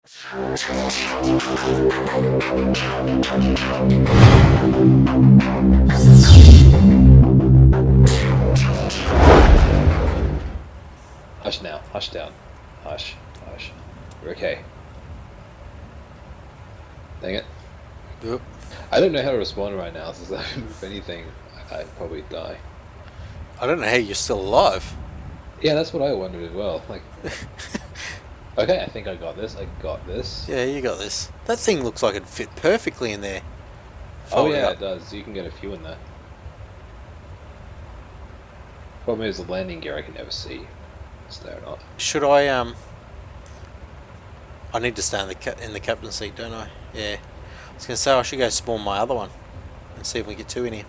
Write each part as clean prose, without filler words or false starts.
Hush now. Hush down. Hush. Hush. You're okay. Dang it. Yep. I don't know how to respond right now, so if anything, I'd probably die. I don't know how you're still alive. Yeah, that's what I wondered as well. Like, okay, I think I got this. I got this. Yeah, you got this. That thing looks like it'd fit perfectly in there. Oh Fold it yeah, up. it does. You can get a few in there. Problem is the landing gear I can never see. Is there or not? Should I I need to stay in the captain's seat, don't I? Yeah. I was gonna say I should go spawn my other one and see if we get two in here.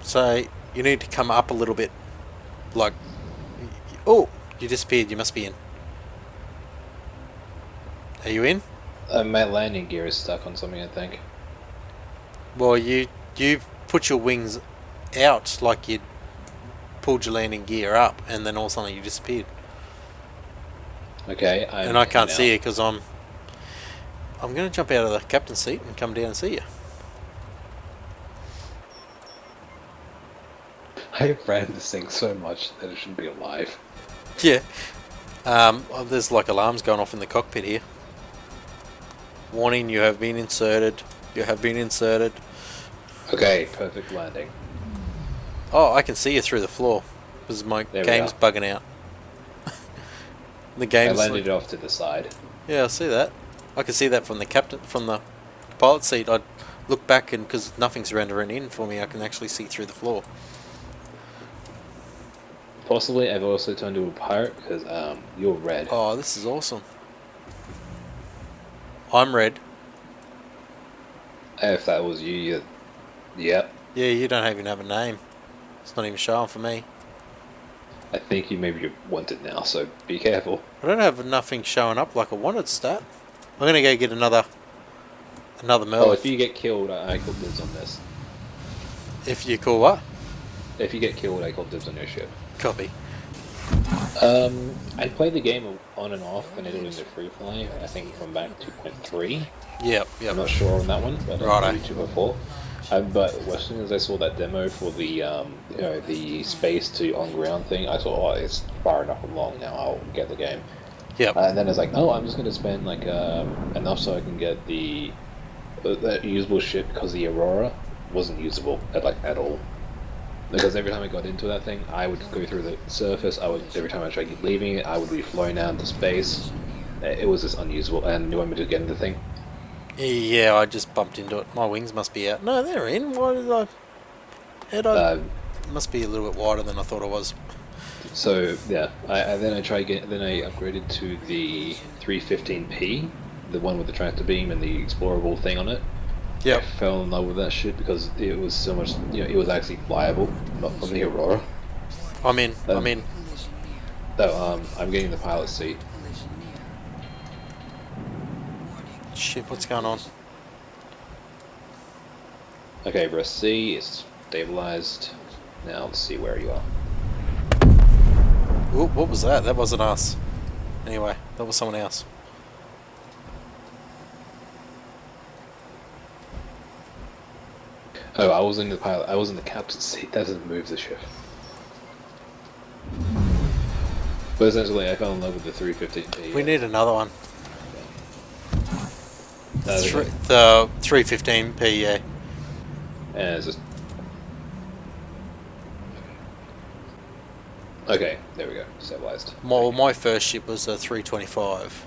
So you need to come up a little bit, like. Oh, you disappeared. You must be in. Are you in? My landing gear is stuck on something, I think. Well, you put your wings out like you'd pulled your landing gear up, and then all of a sudden you disappeared. Okay, And I can't see you because I'm going to jump out of the captain's seat and come down and see you. I ran this thing so much that it shouldn't be alive. Yeah. There's like alarms going off in the cockpit here. Warning, you have been inserted. You have been inserted. Okay, perfect landing. Oh, I can see you through the floor because my game's bugging out. The game's I landed it off to the side. Yeah, I see that. I can see that from the pilot seat. I'd look back and because nothing's rendering in for me, I can actually see through the floor. Possibly, I've also turned to a pirate because you're red. Oh, this is awesome. I'm red. If that was you, yep. Yeah, you don't even have a name. It's not even showing for me. I think you maybe want it now, so be careful. I don't have nothing showing up like a wanted stat. I'm gonna go get another Merlin. Oh, if you get killed, I call dibs on this. If you call what? If you get killed, I call dibs on your ship. Copy. I played the game on and off when it was in free fly. I think from back 2.3. Yep. I'm not sure on that one, but Righto. 2.4. But as soon as I saw that demo for the the space to on ground thing, I thought, oh, it's far enough along now. I'll get the game. Yep. And then it's like, oh, I'm just going to spend like enough so I can get the usable ship because the Aurora wasn't usable at all. Because every time I got into that thing, I would go through the surface. Every time I tried leaving it, I would be flown out into space. It was just unusable. And you want me to get into the thing? Yeah, I just bumped into it. My wings must be out. No, they're in. Why did I? Must be a little bit wider than I thought it was. So yeah, then I upgraded to the 315p, the one with the tractor beam and the explorable thing on it. Yep. I fell in love with that shit because it was so much. It was actually flyable, not from the Aurora. I'm in. So I'm getting the pilot seat. Shit, what's going on? Okay, press C. It's stabilized. Now let's see where you are. Ooh, what was that? That wasn't us. Anyway, that was someone else. Oh, I was in the pilot. I was in the captain's seat. That doesn't move the ship. But essentially, I fell in love with the 315p. We need another one. The 315p, yeah. And it's just... Okay, there we go. Stabilized. My first ship was a 325.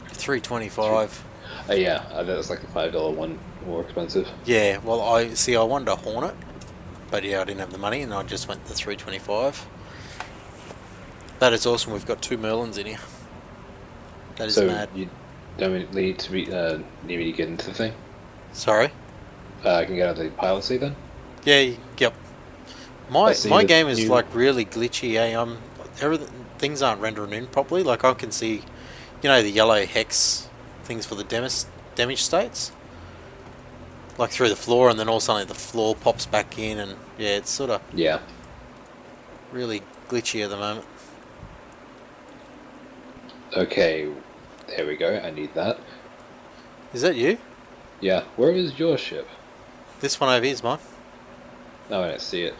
325. Yeah, that's like the $5 one more expensive. Yeah, well, I wanted a Hornet, but yeah, I didn't have the money, and I just went the 325. That is awesome. We've got 2 Merlins in here. That is mad. You don't need to be need me to get into the thing? Sorry? I can get out of the pilot seat then? Yeah, yep. My game is like really glitchy. Things aren't rendering in properly. Like I can see, the yellow hex things for the damage states, like through the floor, and then all of a sudden the floor pops back in, and yeah, it's sort of Yeah. really glitchy at the moment. Okay, there we go. I need that. Is that you? Yeah. Where is your ship? This one over here is mine. No, I don't see it.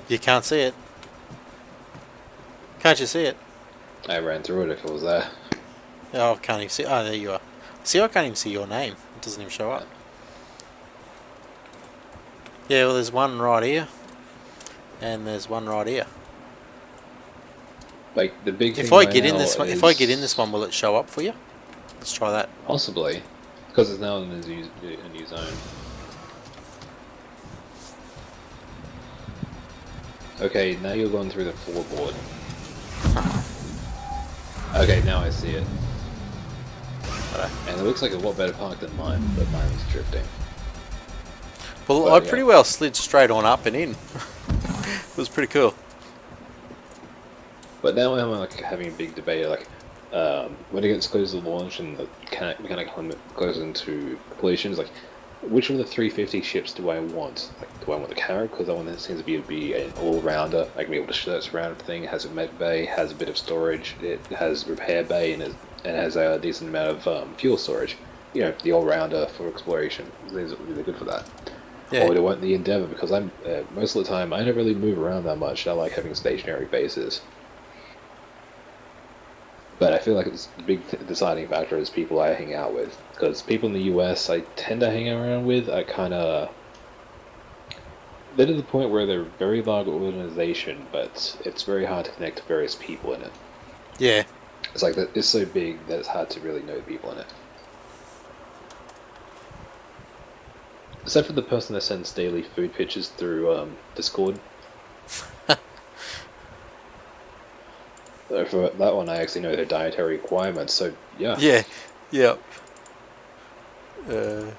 You can't see it. Can't you see it? I ran through it if it was there. Oh, I can't even see. Oh, there you are. See, I can't even see your name. It doesn't even show up. Yeah, well, there's one right here, and there's one right here. Like the big thing If I right get in now this one, is... if I get in this one, will it show up for you? Let's try that. Possibly, because it's now in a new zone. Okay, now you're going through the floorboard. Okay, now I see it. And it looks like a lot better park than mine, but mine was drifting. Well, But, I yeah. pretty well slid straight on up and in. It was pretty cool. But now I'm like having a big debate, like when it gets close to launch and the mechanic limit goes into completions, like which of the 350 ships do I want? Like, do I want the Carrack because I want this thing to be an all-rounder? I can be able to search around thing. It has a med bay, has a bit of storage, it has repair bay, and has a decent amount of fuel storage. You know, the all-rounder for exploration. These are really good for that. Yeah. Or do I want the Endeavour because I'm most of the time I don't really move around that much. I like having stationary bases. But I feel like it's the big deciding factor is people I hang out with. Because people in the US I tend to hang around with are kind of... They're to the point where they're a very large organization, but it's very hard to connect to various people in it. Yeah. It's like it's so big that it's hard to really know the people in it. Except for the person that sends daily food pictures through Discord. For that one, I actually know their dietary requirements, so yeah. Yeah. Yeah. And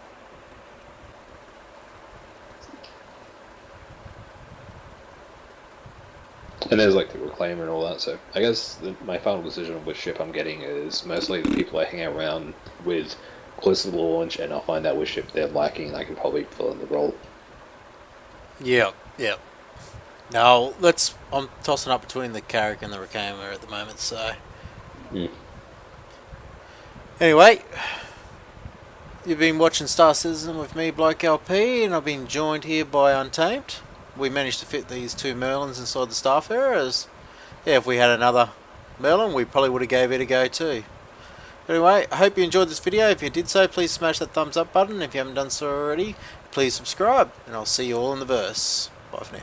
there's like the Reclaimer and all that, so I guess my final decision of which ship I'm getting is mostly the people I hang around with close to the launch, and I'll find out which ship they're lacking, and I can probably fill in the role. Yeah. Yeah. Now I'm tossing up between the Carrack and the Reclaimer at the moment. So anyway, you've been watching Star Citizen with me, Bloke LP, and I've been joined here by Untamed. We managed to fit these two Merlins inside the Starfarer. As yeah, if we had another Merlin, we probably would have gave it a go too. Anyway, I hope you enjoyed this video. If you did so, please smash that thumbs up button. If you haven't done so already, please subscribe, and I'll see you all in the verse. Bye for now.